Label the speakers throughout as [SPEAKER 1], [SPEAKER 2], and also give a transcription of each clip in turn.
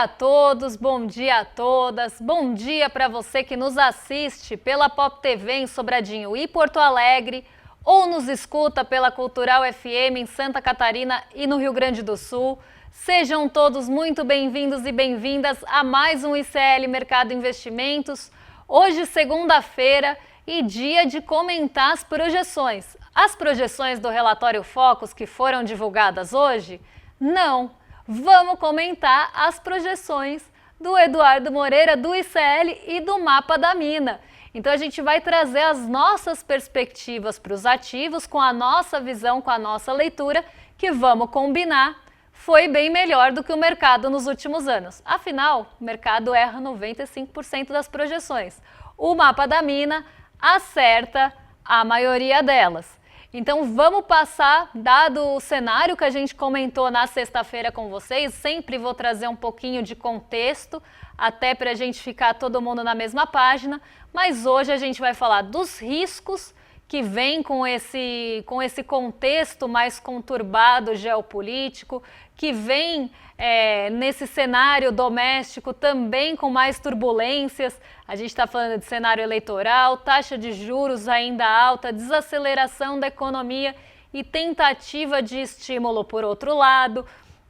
[SPEAKER 1] dia a todos, bom dia a todas, bom dia para você que nos assiste pela Pop TV em Sobradinho e Porto Alegre ou nos escuta pela Cultural FM em Santa Catarina e no Rio Grande do Sul. Sejam todos muito bem-vindos e bem-vindas a mais um ICL Mercado Investimentos. Hoje, segunda-feira, e dia de comentar as projeções. As projeções do relatório Focus que foram divulgadas hoje? Não. Vamos comentar as projeções do Eduardo Moreira, do ICL e do Mapa da Mina. Então a gente vai trazer as nossas perspectivas para os ativos, com a nossa visão, com a nossa leitura, que vamos combinar, foi bem melhor do que o mercado nos últimos anos. Afinal, o mercado erra 95% das projeções. O Mapa da Mina acerta a maioria delas. Então vamos passar, dado o cenário que a gente comentou na sexta-feira com vocês, sempre vou trazer um pouquinho de contexto, até para a gente ficar todo mundo na mesma página, mas hoje a gente vai falar dos riscos que vem com esse contexto mais conturbado geopolítico, que vem nesse cenário doméstico também com mais turbulências. A gente está falando de cenário eleitoral, taxa de juros ainda alta, desaceleração da economia e tentativa de estímulo por outro lado.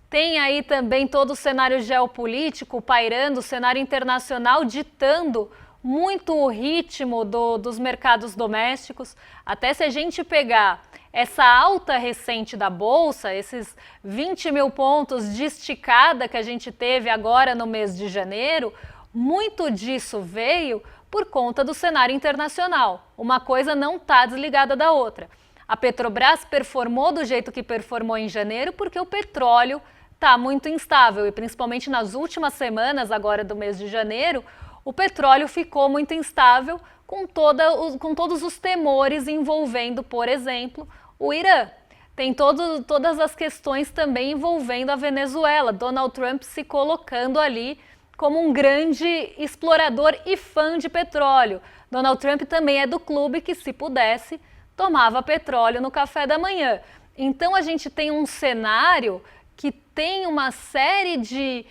[SPEAKER 1] Tem aí também todo o cenário geopolítico pairando, o cenário internacional ditando muito o ritmo dos mercados domésticos. Até se a gente pegar essa alta recente da Bolsa, esses 20 mil pontos de esticada que a gente teve agora no mês de janeiro, muito disso veio por conta do cenário internacional. Uma coisa não está desligada da outra. A Petrobras performou do jeito que performou em janeiro porque o petróleo está muito instável e principalmente nas últimas semanas agora do mês de janeiro, o petróleo ficou muito instável com todos os temores envolvendo, por exemplo, o Irã. Tem todas as questões também envolvendo a Venezuela. Donald Trump se colocando ali como um grande explorador e fã de petróleo. Donald Trump também é do clube que, se pudesse, tomava petróleo no café da manhã. Então a gente tem um cenário que tem uma série de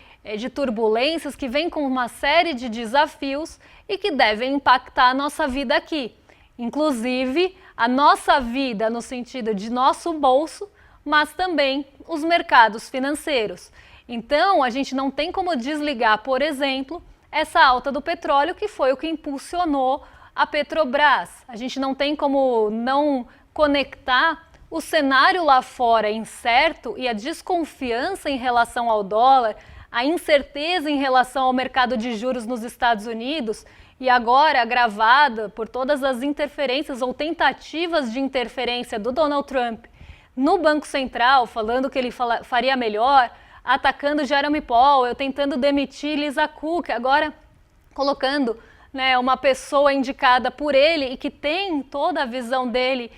[SPEAKER 1] turbulências, que vem com uma série de desafios e que devem impactar a nossa vida aqui. Inclusive, a nossa vida no sentido de nosso bolso, mas também os mercados financeiros. Então, a gente não tem como desligar, por exemplo, essa alta do petróleo, que foi o que impulsionou a Petrobras. A gente não tem como não conectar o cenário lá fora incerto e a desconfiança em relação ao dólar, a incerteza em relação ao mercado de juros nos Estados Unidos e agora agravada por todas as interferências ou tentativas de interferência do Donald Trump no Banco Central, falando que ele faria melhor, atacando Jerome Powell, tentando demitir Lisa Cook, agora colocando uma pessoa indicada por ele e que tem toda a visão dele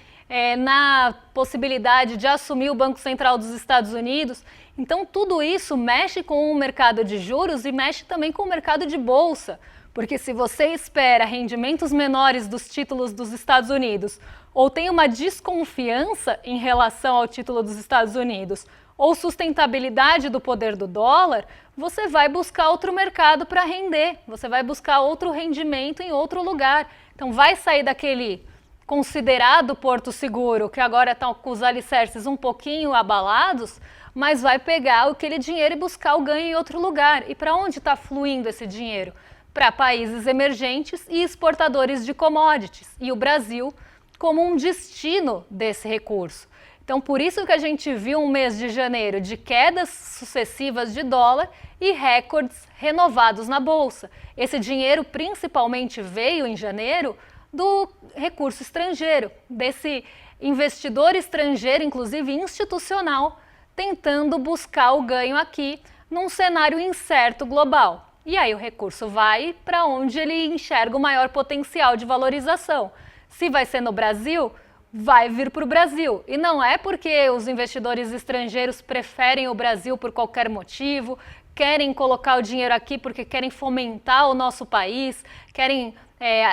[SPEAKER 1] na possibilidade de assumir o Banco Central dos Estados Unidos. Então tudo isso mexe com o mercado de juros e mexe também com o mercado de bolsa, porque se você espera rendimentos menores dos títulos dos Estados Unidos ou tem uma desconfiança em relação ao título dos Estados Unidos ou sustentabilidade do poder do dólar, você vai buscar outro mercado para render, você vai buscar outro rendimento em outro lugar. Então vai sair daquele considerado porto seguro, que agora está com os alicerces um pouquinho abalados, mas vai pegar aquele dinheiro e buscar o ganho em outro lugar. E para onde está fluindo esse dinheiro? Para países emergentes e exportadores de commodities. E o Brasil como um destino desse recurso. Então, por isso que a gente viu um mês de janeiro de quedas sucessivas de dólar e recordes renovados na Bolsa. Esse dinheiro principalmente veio em janeiro do recurso estrangeiro, desse investidor estrangeiro, inclusive institucional, tentando buscar o ganho aqui num cenário incerto global. E aí o recurso vai para onde ele enxerga o maior potencial de valorização. Se vai ser no Brasil, vai vir para o Brasil. E não é porque os investidores estrangeiros preferem o Brasil por qualquer motivo, querem colocar o dinheiro aqui porque querem fomentar o nosso país, querem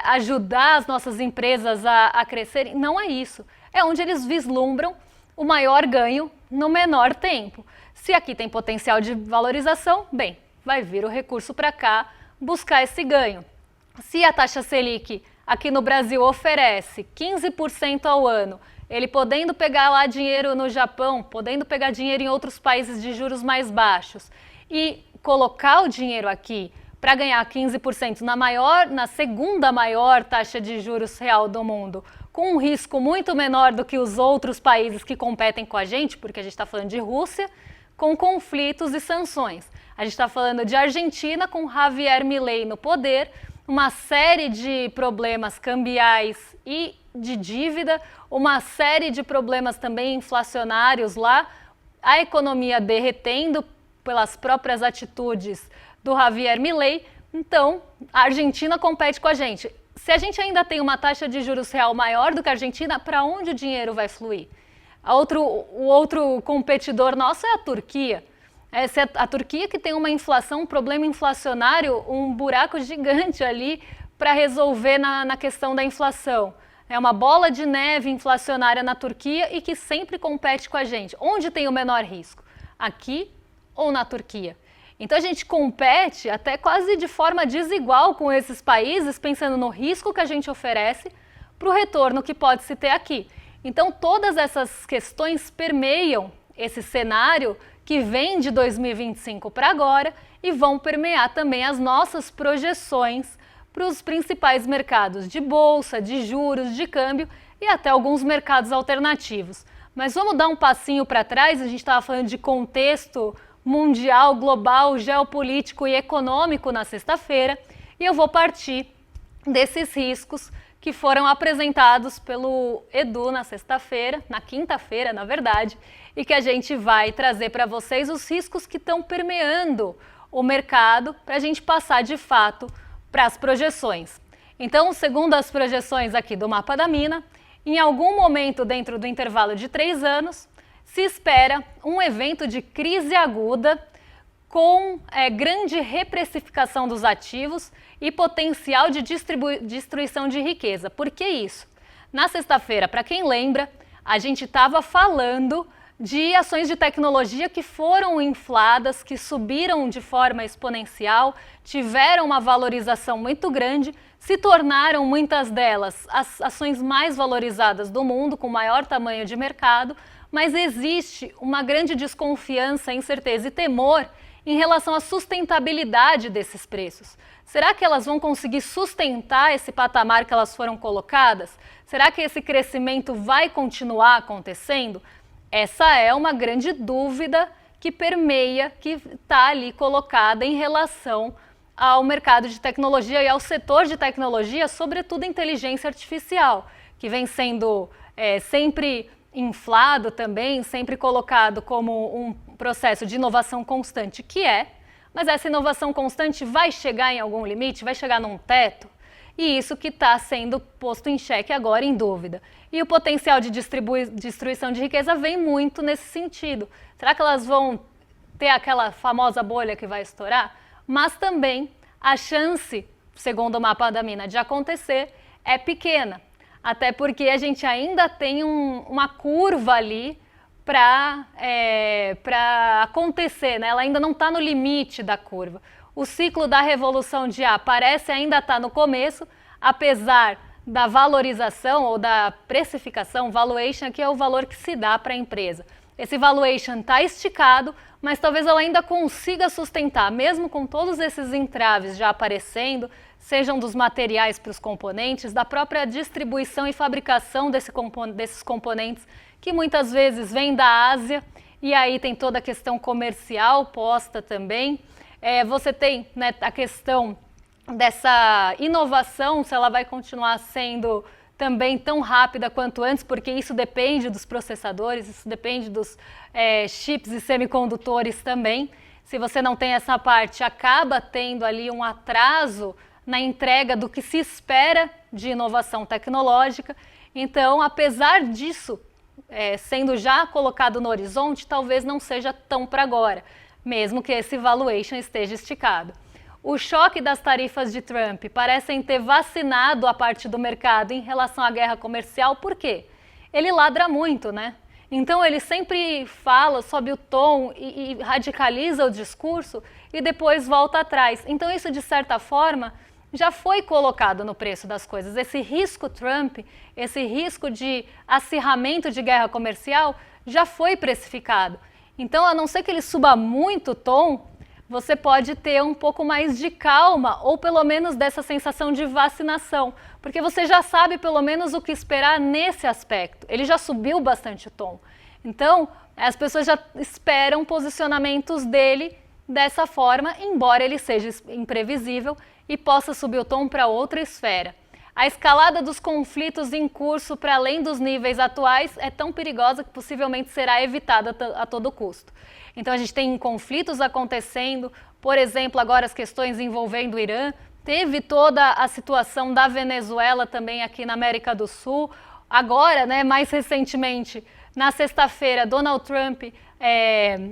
[SPEAKER 1] ajudar as nossas empresas a crescerem. Não é isso. É onde eles vislumbram o maior ganho no menor tempo. Se aqui tem potencial de valorização, bem, vai vir o recurso para cá buscar esse ganho. Se a taxa Selic aqui no Brasil oferece 15% ao ano, ele podendo pegar lá dinheiro no Japão, podendo pegar dinheiro em outros países de juros mais baixos e colocar o dinheiro aqui para ganhar 15% na segunda maior taxa de juros real do mundo, com um risco muito menor do que os outros países que competem com a gente, porque a gente está falando de Rússia, com conflitos e sanções. A gente está falando de Argentina com Javier Milei no poder, uma série de problemas cambiais e de dívida, uma série de problemas também inflacionários lá, a economia derretendo pelas próprias atitudes do Javier Milei. Então, a Argentina compete com a gente. Se a gente ainda tem uma taxa de juros real maior do que a Argentina, para onde o dinheiro vai fluir? O outro competidor nosso é a Turquia. Essa é a Turquia que tem uma inflação, um problema inflacionário, um buraco gigante ali para resolver na questão da inflação. É uma bola de neve inflacionária na Turquia e que sempre compete com a gente. Onde tem o menor risco? Aqui ou na Turquia? Então a gente compete até quase de forma desigual com esses países, pensando no risco que a gente oferece para o retorno que pode se ter aqui. Então todas essas questões permeiam esse cenário que vem de 2025 para agora e vão permear também as nossas projeções para os principais mercados de bolsa, de juros, de câmbio e até alguns mercados alternativos. Mas vamos dar um passinho para trás, a gente estava falando de contexto mundial, global, geopolítico e econômico na sexta-feira e eu vou partir desses riscos que foram apresentados pelo Edu na sexta-feira, na quinta-feira, na verdade, e que a gente vai trazer para vocês os riscos que estão permeando o mercado para a gente passar de fato para as projeções. Então, segundo as projeções aqui do mapa da mina, em algum momento dentro do intervalo de 3 anos, se espera um evento de crise aguda com grande reprecificação dos ativos e potencial de destruição de riqueza. Por que isso? Na sexta-feira, para quem lembra, a gente estava falando de ações de tecnologia que foram infladas, que subiram de forma exponencial, tiveram uma valorização muito grande, se tornaram muitas delas as ações mais valorizadas do mundo, com maior tamanho de mercado, mas existe uma grande desconfiança, incerteza e temor em relação à sustentabilidade desses preços. Será que elas vão conseguir sustentar esse patamar que elas foram colocadas? Será que esse crescimento vai continuar acontecendo? Essa é uma grande dúvida que permeia, que está ali colocada em relação ao mercado de tecnologia e ao setor de tecnologia, sobretudo inteligência artificial, que vem sendo sempre inflado também, sempre colocado como um processo de inovação constante, mas essa inovação constante vai chegar em algum limite, vai chegar num teto? E isso que está sendo posto em xeque agora, em dúvida. E o potencial de destruição de riqueza vem muito nesse sentido. Será que elas vão ter aquela famosa bolha que vai estourar? Mas também a chance, segundo o mapa da mina, de acontecer é pequena. Até porque a gente ainda tem uma curva ali para acontecer, né? Ela ainda não está no limite da curva. O ciclo da revolução de A parece ainda estar no começo, apesar da valorização ou da precificação, valuation, que é o valor que se dá para a empresa. Esse valuation está esticado, mas talvez ela ainda consiga sustentar, mesmo com todos esses entraves já aparecendo, sejam dos materiais para os componentes, da própria distribuição e fabricação desses componentes, que muitas vezes vêm da Ásia, e aí tem toda a questão comercial posta também. Você tem, né, a questão dessa inovação, se ela vai continuar sendo também tão rápida quanto antes, porque isso depende dos processadores, isso depende dos chips e semicondutores também. Se você não tem essa parte, acaba tendo ali um atraso na entrega do que se espera de inovação tecnológica. Então, apesar disso, sendo já colocado no horizonte, talvez não seja tão para agora, mesmo que esse valuation esteja esticado. O choque das tarifas de Trump parecem ter vacinado a parte do mercado em relação à guerra comercial. Por quê? Ele ladra muito, né? Então ele sempre fala, sobe o tom e radicaliza o discurso e depois volta atrás. Então isso, de certa forma, já foi colocado no preço das coisas. Esse risco Trump, esse risco de acirramento de guerra comercial já foi precificado. Então, a não ser que ele suba muito o tom, você pode ter um pouco mais de calma, ou pelo menos dessa sensação de vacinação, porque você já sabe pelo menos o que esperar nesse aspecto. Ele já subiu bastante o tom. Então, as pessoas já esperam posicionamentos dele dessa forma, embora ele seja imprevisível e possa subir o tom para outra esfera. A escalada dos conflitos em curso para além dos níveis atuais é tão perigosa que possivelmente será evitada a todo custo. Então a gente tem conflitos acontecendo, por exemplo, agora as questões envolvendo o Irã, teve toda a situação da Venezuela também aqui na América do Sul. Agora, mais recentemente, na sexta-feira, Donald Trump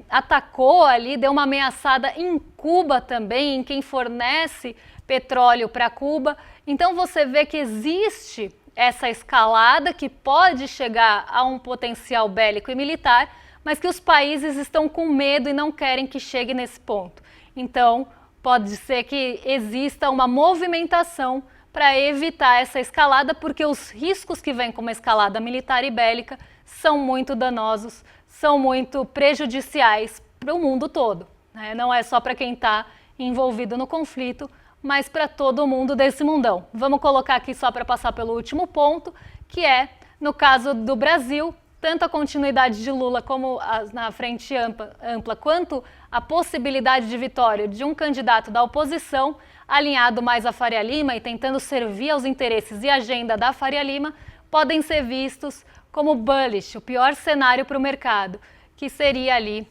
[SPEAKER 1] atacou ali, deu uma ameaçada em Cuba também, em quem fornece petróleo para Cuba. Então você vê que existe essa escalada que pode chegar a um potencial bélico e militar, mas que os países estão com medo e não querem que chegue nesse ponto. Então pode ser que exista uma movimentação para evitar essa escalada, porque os riscos que vêm com uma escalada militar e bélica são muito danosos, são muito prejudiciais para o mundo todo, né? Não é só para quem está envolvido no conflito, mas para todo mundo desse mundão. Vamos colocar aqui só para passar pelo último ponto, que é, no caso do Brasil, tanto a continuidade de Lula como na frente ampla, quanto a possibilidade de vitória de um candidato da oposição, alinhado mais a Faria Lima e tentando servir aos interesses e agenda da Faria Lima, podem ser vistos como bullish, o pior cenário para o mercado, que seria ali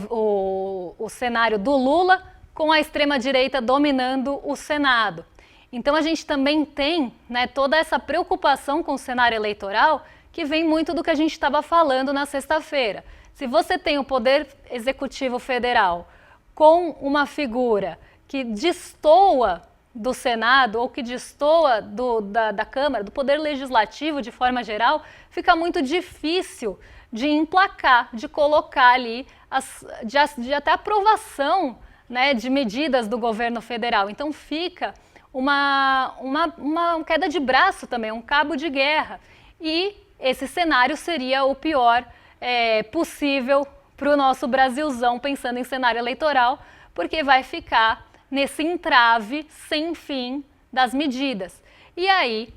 [SPEAKER 1] o cenário do Lula, com a extrema-direita dominando o Senado. Então a gente também tem toda essa preocupação com o cenário eleitoral, que vem muito do que a gente estava falando na sexta-feira. Se você tem o Poder Executivo Federal com uma figura que destoa do Senado ou que destoa da Câmara, do Poder Legislativo de forma geral, fica muito difícil de emplacar, de colocar ali, de até aprovação de medidas do governo federal. Então fica uma queda de braço também, um cabo de guerra. E esse cenário seria o pior possível para o nosso Brasilzão, pensando em cenário eleitoral, porque vai ficar nesse entrave sem fim das medidas. E aí,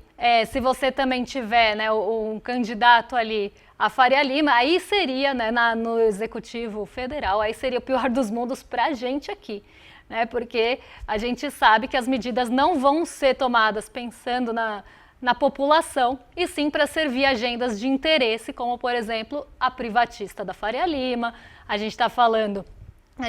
[SPEAKER 1] se você também tiver um candidato ali, a Faria Lima, aí seria, no Executivo Federal, aí seria o pior dos mundos para a gente aqui, porque a gente sabe que as medidas não vão ser tomadas pensando na população, e sim para servir agendas de interesse, como, por exemplo, a privatista da Faria Lima. A gente está falando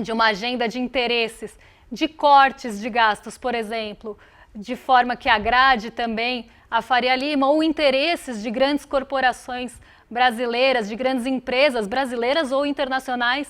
[SPEAKER 1] de uma agenda de interesses, de cortes de gastos, por exemplo, de forma que agrade também a Faria Lima, ou interesses de grandes corporações brasileiras, de grandes empresas brasileiras ou internacionais,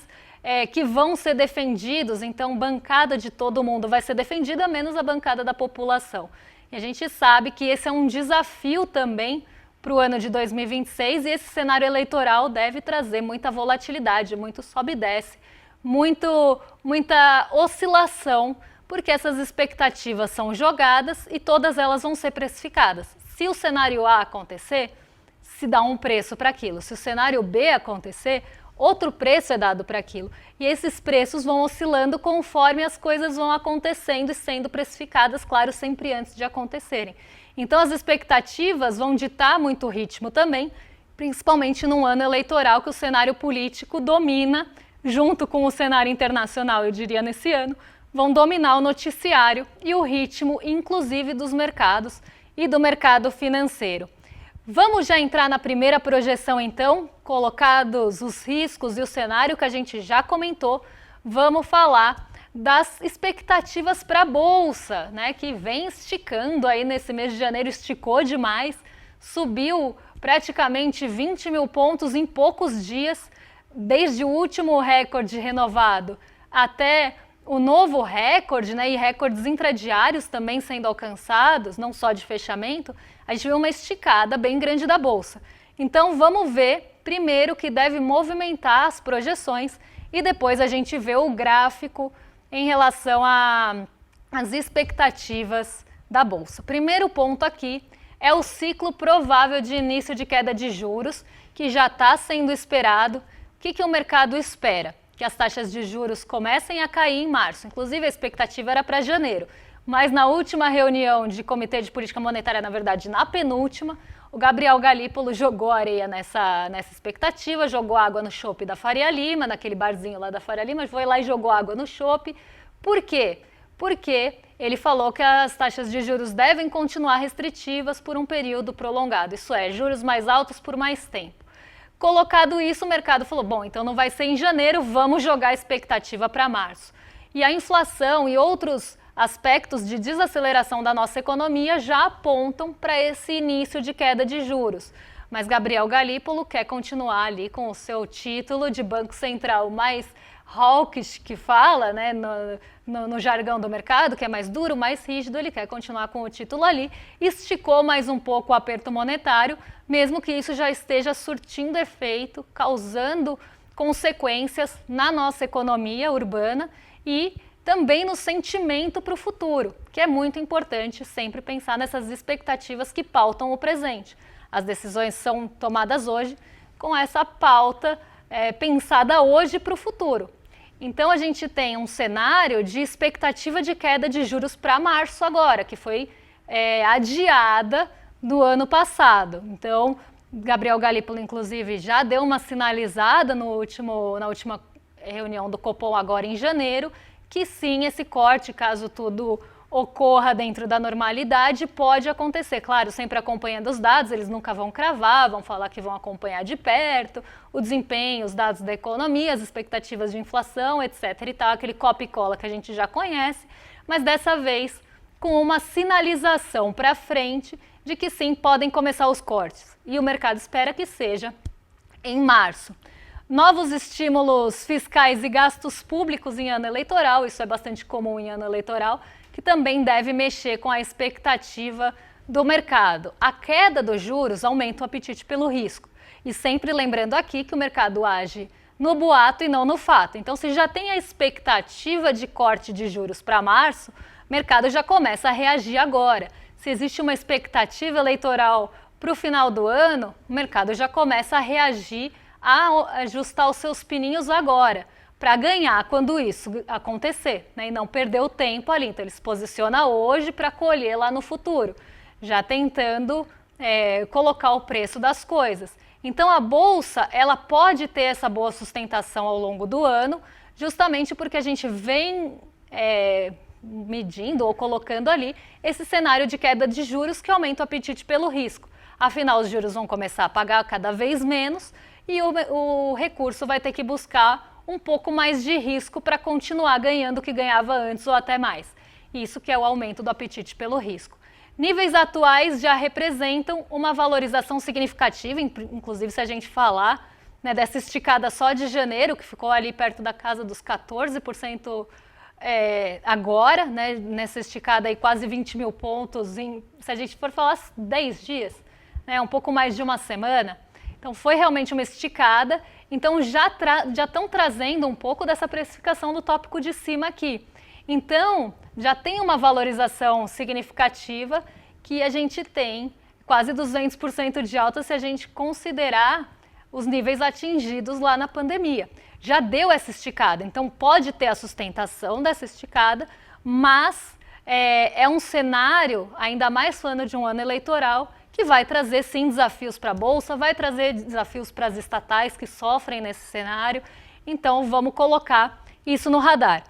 [SPEAKER 1] que vão ser defendidos. Então, bancada de todo mundo vai ser defendida, menos a bancada da população. E a gente sabe que esse é um desafio também para o ano de 2026, e esse cenário eleitoral deve trazer muita volatilidade, muito sobe e desce, muita oscilação, porque essas expectativas são jogadas e todas elas vão ser precificadas. Se o cenário A acontecer, se dá um preço para aquilo. Se o cenário B acontecer, outro preço é dado para aquilo. E esses preços vão oscilando conforme as coisas vão acontecendo e sendo precificadas, claro, sempre antes de acontecerem. Então as expectativas vão ditar muito o ritmo também, principalmente num ano eleitoral que o cenário político domina, junto com o cenário internacional, eu diria, nesse ano, vão dominar o noticiário e o ritmo, inclusive dos mercados e do mercado financeiro. Vamos já entrar na primeira projeção, então, colocados os riscos e o cenário que a gente já comentou, vamos falar das expectativas para a Bolsa, que vem esticando aí nesse mês de janeiro, esticou demais, subiu praticamente 20 mil pontos em poucos dias, desde o último recorde renovado até o novo recorde, e recordes intradiários também sendo alcançados, não só de fechamento. A gente vê uma esticada bem grande da Bolsa. Então vamos ver primeiro o que deve movimentar as projeções e depois a gente vê o gráfico em relação às expectativas da Bolsa. Primeiro ponto aqui é o ciclo provável de início de queda de juros, que já está sendo esperado. O que o mercado espera? Que as taxas de juros comecem a cair em março. Inclusive, a expectativa era para janeiro. Mas na última reunião de Comitê de Política Monetária, na verdade, na penúltima, o Gabriel Galípolo jogou areia nessa expectativa, jogou água no chopp da Faria Lima, naquele barzinho lá da Faria Lima, foi lá e jogou água no chopp. Por quê? Porque ele falou que as taxas de juros devem continuar restritivas por um período prolongado, isso é, juros mais altos por mais tempo. Colocado isso, o mercado falou, bom, então não vai ser em janeiro, vamos jogar a expectativa para março. E a inflação e outros aspectos de desaceleração da nossa economia já apontam para esse início de queda de juros. Mas Gabriel Galípolo quer continuar ali com o seu título de Banco Central mais hawkish, que fala, né, no jargão do mercado, que é mais duro, mais rígido, ele quer continuar com o título ali, esticou mais um pouco o aperto monetário, mesmo que isso já esteja surtindo efeito, causando consequências na nossa economia urbana e também no sentimento para o futuro, que é muito importante sempre pensar nessas expectativas que pautam o presente. As decisões são tomadas hoje com essa pauta pensada hoje para o futuro. Então a gente tem um cenário de expectativa de queda de juros para março agora, que foi adiada do ano passado. Então, Gabriel Galípolo, inclusive, já deu uma sinalizada na última reunião do Copom agora em janeiro, que sim, esse corte, caso tudo ocorra dentro da normalidade, pode acontecer. Claro, sempre acompanhando os dados, eles nunca vão cravar, vão falar que vão acompanhar de perto o desempenho, os dados da economia, as expectativas de inflação, etc. e tal, aquele copia e cola que a gente já conhece, mas dessa vez com uma sinalização para frente de que sim, podem começar os cortes. E o mercado espera que seja em março. Novos estímulos fiscais e gastos públicos em ano eleitoral, isso é bastante comum em ano eleitoral, que também deve mexer com a expectativa do mercado. A queda dos juros aumenta o apetite pelo risco. E sempre lembrando aqui que o mercado age no boato e não no fato. Então, se já tem a expectativa de corte de juros para março, o mercado já começa a reagir agora. Se existe uma expectativa eleitoral para o final do ano, o mercado já começa a reagir, a ajustar os seus pininhos agora, para ganhar quando isso acontecer, né? E não perder o tempo ali. Então ele se posiciona hoje para colher lá no futuro, já tentando colocar o preço das coisas. Então a Bolsa, ela pode ter essa boa sustentação ao longo do ano, justamente porque a gente vem medindo ou colocando ali esse cenário de queda de juros que aumenta o apetite pelo risco. Afinal, os juros vão começar a pagar cada vez menos e o recurso vai ter que buscar um pouco mais de risco para continuar ganhando o que ganhava antes ou até mais. Isso que é o aumento do apetite pelo risco. Níveis atuais já representam uma valorização significativa, inclusive se a gente falar, né, dessa esticada só de janeiro, que ficou ali perto da casa dos 14% agora, né, nessa esticada aí quase 20 mil pontos, se a gente for falar 10 dias, né, um pouco mais de uma semana. Então foi realmente uma esticada, então já estão trazendo um pouco dessa precificação do tópico de cima aqui. Então já tem uma valorização significativa que a gente tem quase 200% de alta se a gente considerar os níveis atingidos lá na pandemia. Já deu essa esticada, então pode ter a sustentação dessa esticada, mas é um cenário, ainda mais falando de um ano eleitoral, que vai trazer sim desafios para a Bolsa, vai trazer desafios para as estatais que sofrem nesse cenário, então vamos colocar isso no radar.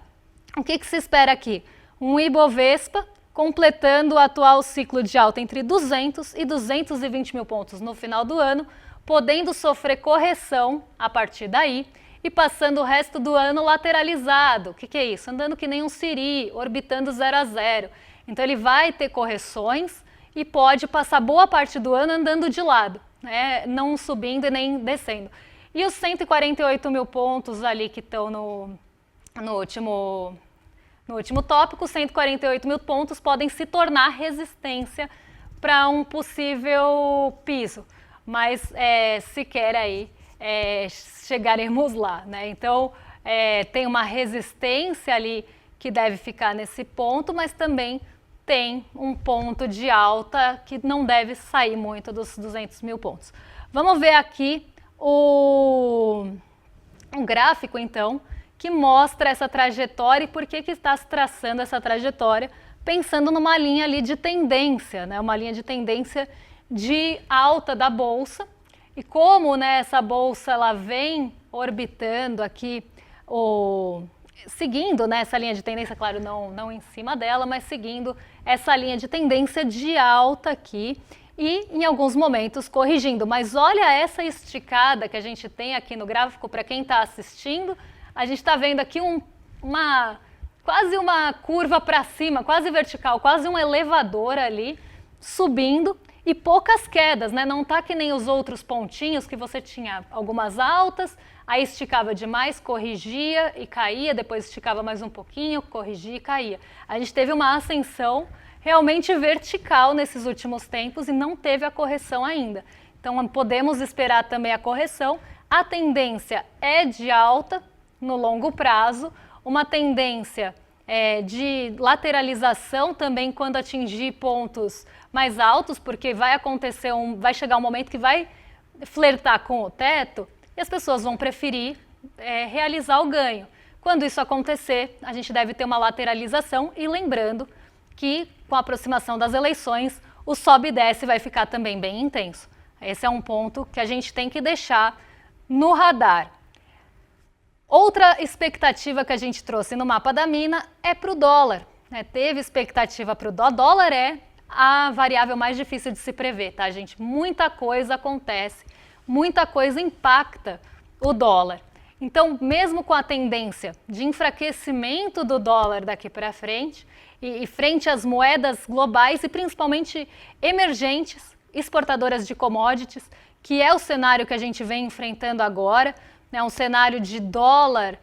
[SPEAKER 1] O que se espera aqui? Um Ibovespa completando o atual ciclo de alta entre 200 e 220 mil pontos no final do ano, podendo sofrer correção a partir daí e passando o resto do ano lateralizado. O que é isso? Andando que nem um siri, orbitando 0 a 0. Então ele vai ter correções e pode passar boa parte do ano andando de lado, né? Não subindo e nem descendo. E os 148 mil pontos ali que estão no último tópico, 148 mil pontos podem se tornar resistência para um possível piso. mas sequer aí chegaremos lá, né? Então, tem uma resistência ali que deve ficar nesse ponto, mas também tem um ponto de alta que não deve sair muito dos 200 mil pontos. Vamos ver aqui um gráfico, então, que mostra essa trajetória e por que está se traçando essa trajetória, pensando numa linha ali de tendência, né? Uma linha de tendência de alta da Bolsa. E como, né, essa Bolsa ela vem orbitando aqui, seguindo, né, essa linha de tendência, claro, não em cima dela, mas seguindo essa linha de tendência de alta aqui e em alguns momentos corrigindo. Mas olha essa esticada que a gente tem aqui no gráfico, para quem está assistindo, a gente está vendo aqui quase uma curva para cima, quase vertical, quase um elevador ali, subindo e poucas quedas, né? Não tá que nem os outros pontinhos que você tinha algumas altas, aí esticava demais, corrigia e caía, depois esticava mais um pouquinho, corrigia e caía. A gente teve uma ascensão realmente vertical nesses últimos tempos e não teve a correção ainda. Então podemos esperar também a correção. A tendência é de alta no longo prazo, uma tendência de lateralização também quando atingir pontos mais altos, porque vai chegar um momento que vai flertar com o teto e as pessoas vão preferir realizar o ganho. Quando isso acontecer, a gente deve ter uma lateralização e lembrando que com a aproximação das eleições, o sobe e desce vai ficar também bem intenso. Esse é um ponto que a gente tem que deixar no radar. Outra expectativa que a gente trouxe no mapa da mina é para o dólar. Teve expectativa para o dólar. Dólar é a variável mais difícil de se prever, tá, gente? Muita coisa acontece, muita coisa impacta o dólar. Então, mesmo com a tendência de enfraquecimento do dólar daqui para frente, e frente às moedas globais e principalmente emergentes, exportadoras de commodities, que é o cenário que a gente vem enfrentando agora, né, um cenário de dólar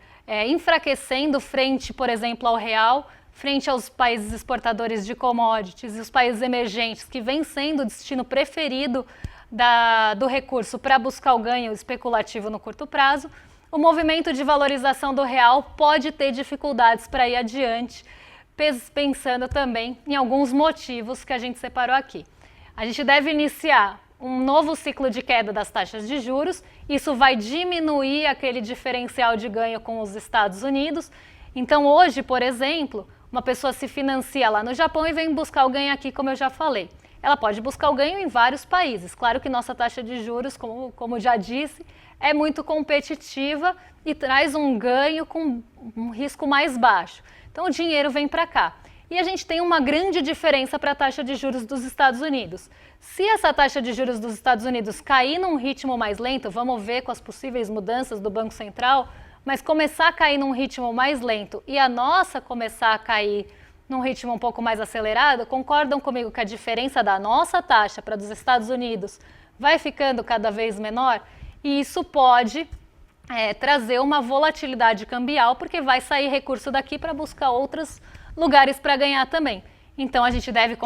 [SPEAKER 1] enfraquecendo frente, por exemplo, ao real, frente aos países exportadores de commodities e os países emergentes, que vem sendo o destino preferido do recurso para buscar o ganho especulativo no curto prazo, o movimento de valorização do real pode ter dificuldades para ir adiante, pensando também em alguns motivos que a gente separou aqui. A gente deve iniciar um novo ciclo de queda das taxas de juros, isso vai diminuir aquele diferencial de ganho com os Estados Unidos. Então hoje, por exemplo, uma pessoa se financia lá no Japão e vem buscar o ganho aqui, como eu já falei. Ela pode buscar o ganho em vários países. Claro que nossa taxa de juros, como já disse, é muito competitiva e traz um ganho com um risco mais baixo. Então o dinheiro vem para cá. E a gente tem uma grande diferença para a taxa de juros dos Estados Unidos. Se essa taxa de juros dos Estados Unidos cair num ritmo mais lento, vamos ver com as possíveis mudanças do Banco Central, mas começar a cair num ritmo mais lento e a nossa começar a cair num ritmo um pouco mais acelerado, concordam comigo que a diferença da nossa taxa para dos Estados Unidos vai ficando cada vez menor? E isso pode trazer uma volatilidade cambial, porque vai sair recurso daqui para buscar outros lugares para ganhar também. Então a gente deve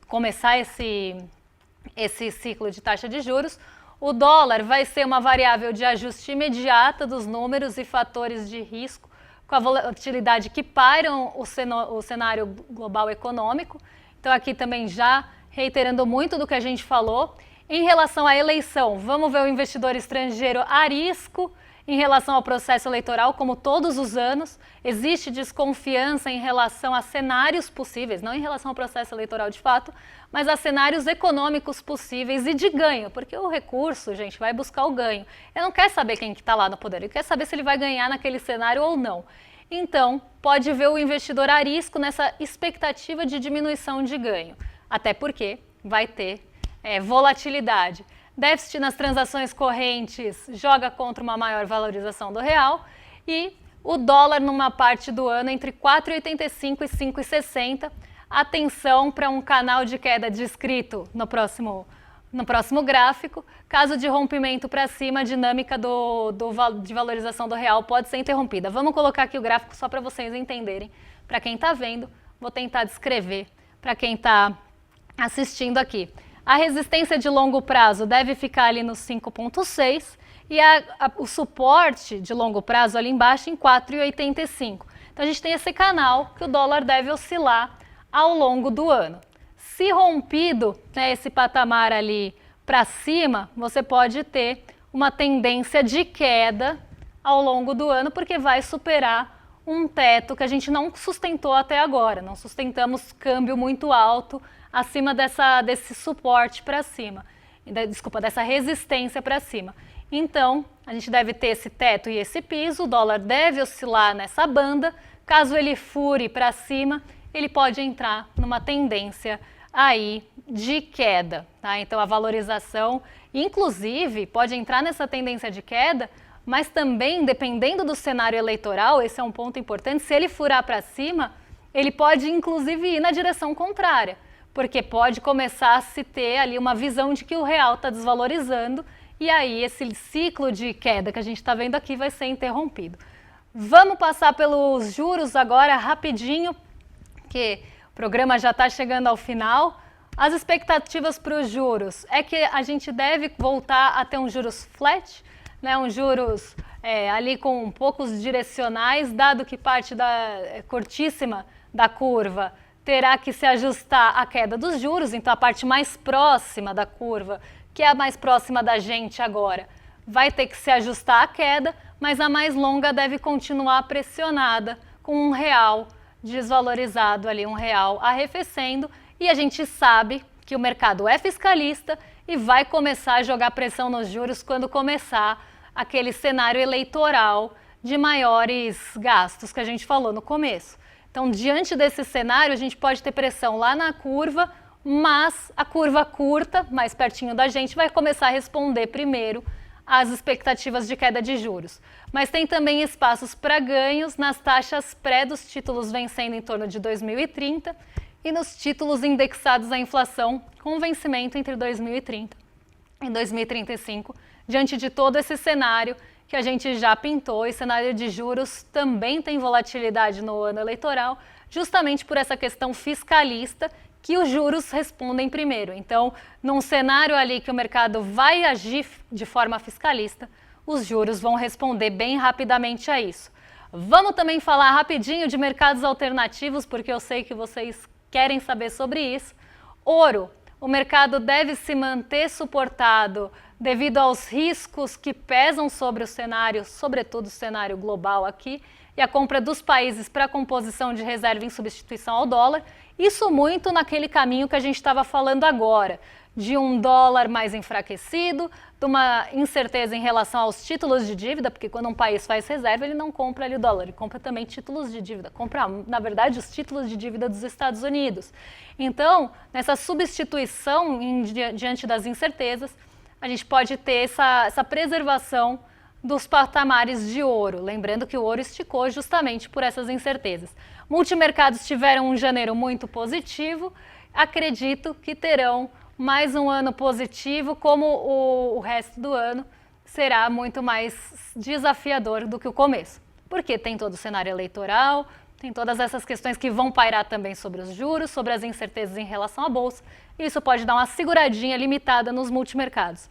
[SPEAKER 1] começar esse ciclo de taxa de juros. O dólar vai ser uma variável de ajuste imediata dos números e fatores de risco, com a volatilidade que pairam o cenário global econômico. Então aqui também já reiterando muito do que a gente falou. Em relação à eleição, vamos ver o investidor estrangeiro arisco em relação ao processo eleitoral, como todos os anos. Existe desconfiança em relação a cenários possíveis, não em relação ao processo eleitoral de fato, mas a cenários econômicos possíveis e de ganho, porque o recurso, gente, vai buscar o ganho. Ele não quer saber quem está lá no poder, ele quer saber se ele vai ganhar naquele cenário ou não. Então, pode ver o investidor arisco nessa expectativa de diminuição de ganho, até porque vai ter volatilidade. Déficit nas transações correntes joga contra uma maior valorização do real e o dólar numa parte do ano entre 4,85 e 5,60. Atenção para um canal de queda descrito no próximo gráfico. Caso de rompimento para cima, a dinâmica de valorização do real pode ser interrompida. Vamos colocar aqui o gráfico só para vocês entenderem. Para quem está vendo, vou tentar descrever para quem está assistindo aqui. A resistência de longo prazo deve ficar ali no 5,6 e o suporte de longo prazo ali embaixo em 4,85. Então a gente tem esse canal que o dólar deve oscilar ao longo do ano. Se rompido, né, esse patamar ali para cima, você pode ter uma tendência de queda ao longo do ano, porque vai superar um teto que a gente não sustentou até agora. Não sustentamos câmbio muito alto acima desse suporte para cima, desculpa, dessa resistência para cima. Então, a gente deve ter esse teto e esse piso, o dólar deve oscilar nessa banda. Caso ele fure para cima, ele pode entrar numa tendência aí de queda, tá? Então a valorização, inclusive, pode entrar nessa tendência de queda, mas também, dependendo do cenário eleitoral, esse é um ponto importante, se ele furar para cima, ele pode inclusive ir na direção contrária, porque pode começar a se ter ali uma visão de que o real está desvalorizando e aí esse ciclo de queda que a gente está vendo aqui vai ser interrompido. Vamos passar pelos juros agora rapidinho, que o programa já está chegando ao final. As expectativas para os juros é que a gente deve voltar a ter um juros flat, né, um juros ali com poucos direcionais, dado que parte curtíssima da curva terá que se ajustar à queda dos juros, então a parte mais próxima da curva, que é a mais próxima da gente agora, vai ter que se ajustar à queda, mas a mais longa deve continuar pressionada com um real desvalorizado ali, um real arrefecendo, e a gente sabe que o mercado é fiscalista e vai começar a jogar pressão nos juros quando começar aquele cenário eleitoral de maiores gastos que a gente falou no começo. Então, diante desse cenário, a gente pode ter pressão lá na curva, mas a curva curta, mais pertinho da gente, vai começar a responder primeiro às expectativas de queda de juros. Mas tem também espaços para ganhos nas taxas pré dos títulos vencendo em torno de 2030 e nos títulos indexados à inflação com vencimento entre 2030 e 2035, diante de todo esse cenário que a gente já pintou, e cenário de juros também tem volatilidade no ano eleitoral, justamente por essa questão fiscalista que os juros respondem primeiro. Então, num cenário ali que o mercado vai agir de forma fiscalista, os juros vão responder bem rapidamente a isso. Vamos também falar rapidinho de mercados alternativos, porque eu sei que vocês querem saber sobre isso. Ouro, o mercado deve se manter suportado devido aos riscos que pesam sobre o cenário, sobretudo o cenário global aqui, e a compra dos países para a composição de reserva em substituição ao dólar. Isso muito naquele caminho que a gente estava falando agora, de um dólar mais enfraquecido, de uma incerteza em relação aos títulos de dívida, porque quando um país faz reserva, ele não compra ali o dólar, ele compra também títulos de dívida, compra, na verdade, os títulos de dívida dos Estados Unidos. Então, nessa substituição diante das incertezas, a gente pode ter essa preservação dos patamares de ouro, lembrando que o ouro esticou justamente por essas incertezas. Multimercados tiveram um janeiro muito positivo, acredito que terão mais um ano positivo, como o resto do ano será muito mais desafiador do que o começo, porque tem todo o cenário eleitoral, tem todas essas questões que vão pairar também sobre os juros, sobre as incertezas em relação à bolsa, e isso pode dar uma seguradinha limitada nos multimercados.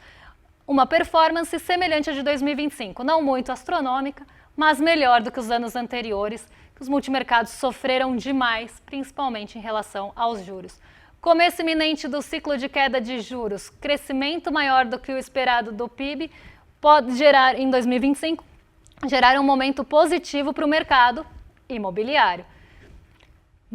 [SPEAKER 1] Uma performance semelhante à de 2025, não muito astronômica, mas melhor do que os anos anteriores, que os multimercados sofreram demais, principalmente em relação aos juros. Começo iminente do ciclo de queda de juros, crescimento maior do que o esperado do PIB, pode gerar, em 2025, gerar um momento positivo para o mercado imobiliário,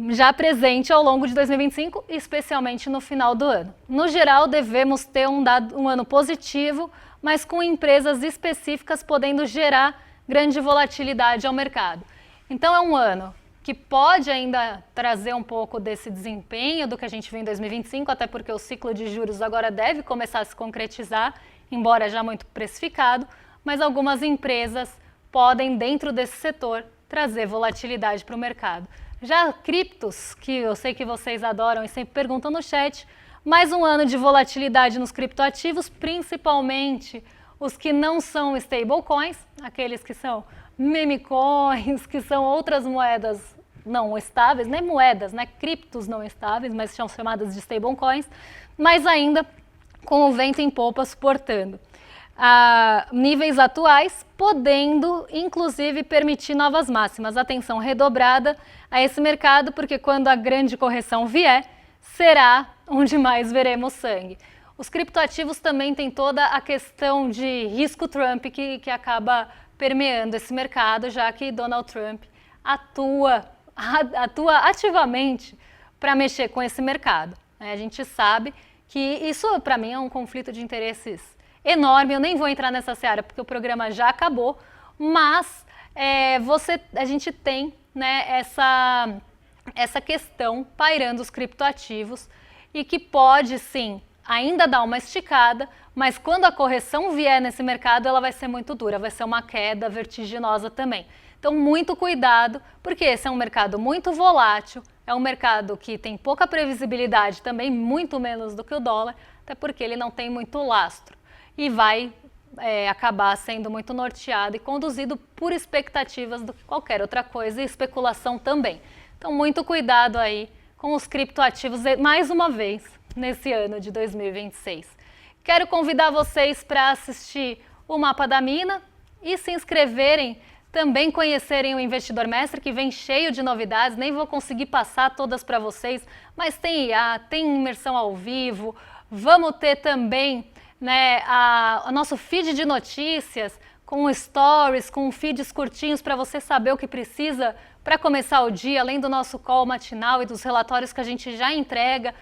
[SPEAKER 1] já presente ao longo de 2025, especialmente no final do ano. No geral, devemos ter um ano positivo, mas com empresas específicas podendo gerar grande volatilidade ao mercado. Então é um ano que pode ainda trazer um pouco desse desempenho do que a gente viu em 2025, até porque o ciclo de juros agora deve começar a se concretizar, embora já muito precificado, mas algumas empresas podem, dentro desse setor, trazer volatilidade para o mercado. Já criptos, que eu sei que vocês adoram e sempre perguntam no chat, mais um ano de volatilidade nos criptoativos, principalmente os que não são stablecoins, aqueles que são meme coins, que são outras moedas não estáveis, nem moedas, né, criptos não estáveis, mas são chamadas de stablecoins, mas ainda com o vento em popa suportando níveis atuais, podendo inclusive permitir novas máximas. Atenção redobrada a esse mercado, porque quando a grande correção vier, será onde mais veremos sangue. Os criptoativos também têm toda a questão de risco Trump que acaba permeando esse mercado, já que Donald Trump atua ativamente para mexer com esse mercado. A gente sabe que isso, para mim, é um conflito de interesses enorme. Eu nem vou entrar nessa seara porque o programa já acabou, mas a gente tem, né, essa questão pairando os criptoativos e que pode, sim, ainda dar uma esticada, mas quando a correção vier nesse mercado, ela vai ser muito dura, vai ser uma queda vertiginosa também. Então, muito cuidado, porque esse é um mercado muito volátil, é um mercado que tem pouca previsibilidade, também muito menos do que o dólar, até porque ele não tem muito lastro e vai acabar sendo muito norteado e conduzido por expectativas do que qualquer outra coisa e especulação também. Então, muito cuidado aí com os criptoativos, mais uma vez, nesse ano de 2026. Quero convidar vocês para assistir o Mapa da Mina e se inscreverem, também conhecerem o Investidor Mestre, que vem cheio de novidades, nem vou conseguir passar todas para vocês, mas tem IA, tem imersão ao vivo, vamos ter também, né, o nosso feed de notícias, com stories, com feeds curtinhos para você saber o que precisa para começar o dia, além do nosso call matinal e dos relatórios que a gente já entrega.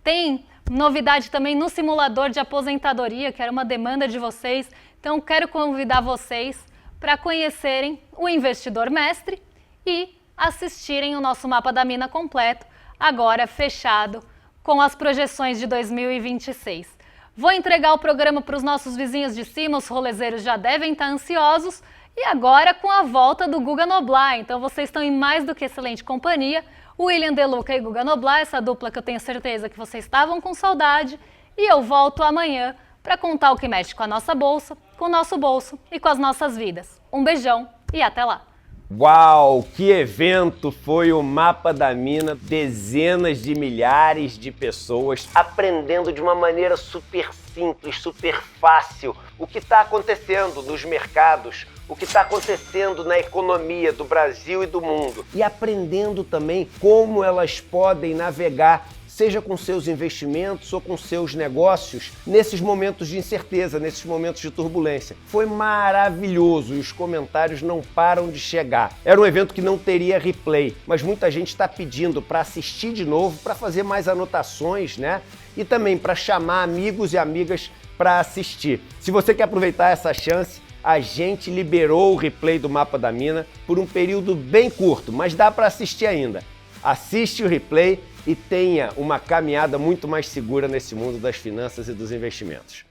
[SPEAKER 1] Tem novidade também no simulador de aposentadoria, que era uma demanda de vocês. Então, quero convidar vocês para conhecerem o Investidor Mestre e assistirem o nosso Mapa da Mina completo, agora fechado com as projeções de 2026. Vou entregar o programa para os nossos vizinhos de cima, os rolezeiros já devem estar ansiosos, e agora com a volta do Guga Noblar. Então vocês estão em mais do que excelente companhia. William De Luca e Guga Noblar, essa dupla que eu tenho certeza que vocês estavam com saudade. E eu volto amanhã para contar o que mexe com a nossa bolsa, com o nosso bolso e com as nossas vidas. Um beijão e até lá!
[SPEAKER 2] Uau, que evento foi o Mapa da Mina, dezenas de milhares de pessoas aprendendo de uma maneira super simples, super fácil o que está acontecendo nos mercados, o que está acontecendo na economia do Brasil e do mundo e aprendendo também como elas podem navegar, seja com seus investimentos ou com seus negócios, nesses momentos de incerteza, nesses momentos de turbulência. Foi maravilhoso e os comentários não param de chegar. Era um evento que não teria replay, mas muita gente está pedindo para assistir de novo, para fazer mais anotações, né? E também para chamar amigos e amigas para assistir. Se você quer aproveitar essa chance, a gente liberou o replay do Mapa da Mina por um período bem curto, mas dá para assistir ainda. Assiste o replay e tenha uma caminhada muito mais segura nesse mundo das finanças e dos investimentos.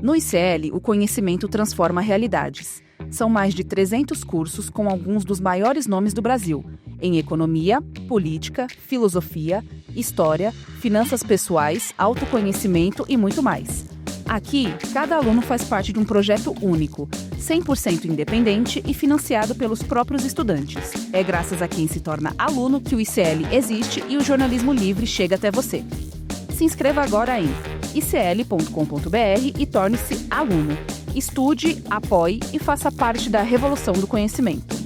[SPEAKER 3] No ICL, o conhecimento transforma realidades. São mais de 300 cursos com alguns dos maiores nomes do Brasil, em economia, política, filosofia, história, finanças pessoais, autoconhecimento e muito mais. Aqui, cada aluno faz parte de um projeto único, 100% independente e financiado pelos próprios estudantes. É graças a quem se torna aluno que o ICL existe e o jornalismo livre chega até você. Se inscreva agora em icl.com.br e torne-se aluno. Estude, apoie e faça parte da revolução do conhecimento.